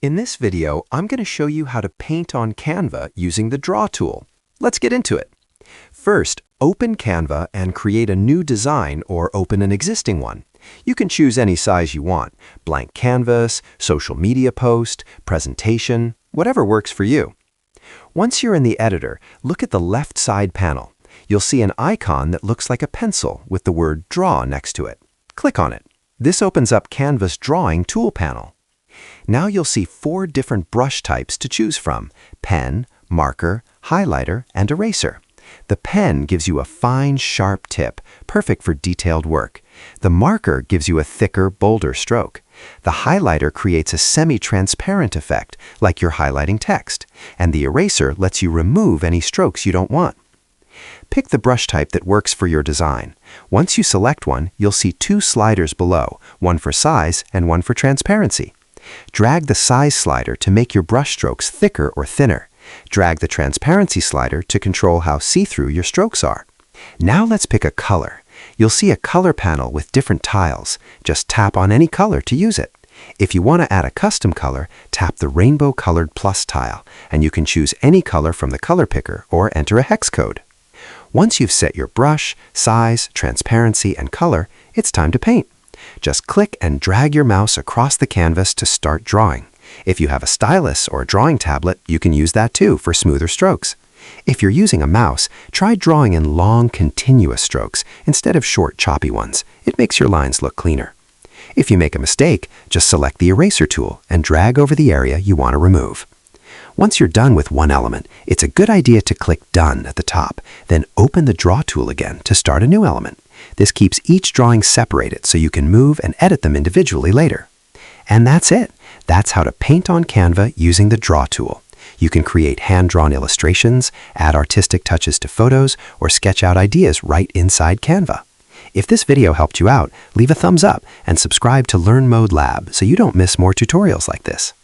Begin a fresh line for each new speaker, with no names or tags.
In this video, I'm going to show you how to paint on Canva using the Draw tool. Let's get into it. First, open Canva and create a new design or open an existing one. You can choose any size you want: blank canvas, social media post, presentation, whatever works for you. Once you're in the editor, look at the left side panel. You'll see an icon that looks like a pencil with the word Draw next to it. Click on it. This opens up Canva's Drawing tool panel. Now you'll see 4 different brush types to choose from: pen, marker, highlighter, and eraser. The pen gives you a fine, sharp tip, perfect for detailed work. The marker gives you a thicker, bolder stroke. The highlighter creates a semi-transparent effect, like you're highlighting text. And the eraser lets you remove any strokes you don't want. Pick the brush type that works for your design. Once you select one, you'll see 2 sliders below, one for size and one for transparency. Drag the size slider to make your brush strokes thicker or thinner. Drag the transparency slider to control how see-through your strokes are. Now let's pick a color. You'll see a color panel with different tiles. Just tap on any color to use it. If you want to add a custom color, tap the rainbow-colored plus tile, and you can choose any color from the color picker or enter a hex code. Once you've set your brush, size, transparency, and color, it's time to paint. Just click and drag your mouse across the canvas to start drawing. If you have a stylus or a drawing tablet, you can use that too for smoother strokes. If you're using a mouse, try drawing in long, continuous strokes instead of short, choppy ones. It makes your lines look cleaner. If you make a mistake, just select the eraser tool and drag over the area you want to remove. Once you're done with one element, it's a good idea to click Done at the top, then open the Draw tool again to start a new element. This keeps each drawing separated so you can move and edit them individually later. And that's it. That's how to paint on Canva using the Draw tool. You can create hand-drawn illustrations, add artistic touches to photos, or sketch out ideas right inside Canva. If this video helped you out, leave a thumbs up and subscribe to Learn Mode Lab so you don't miss more tutorials like this.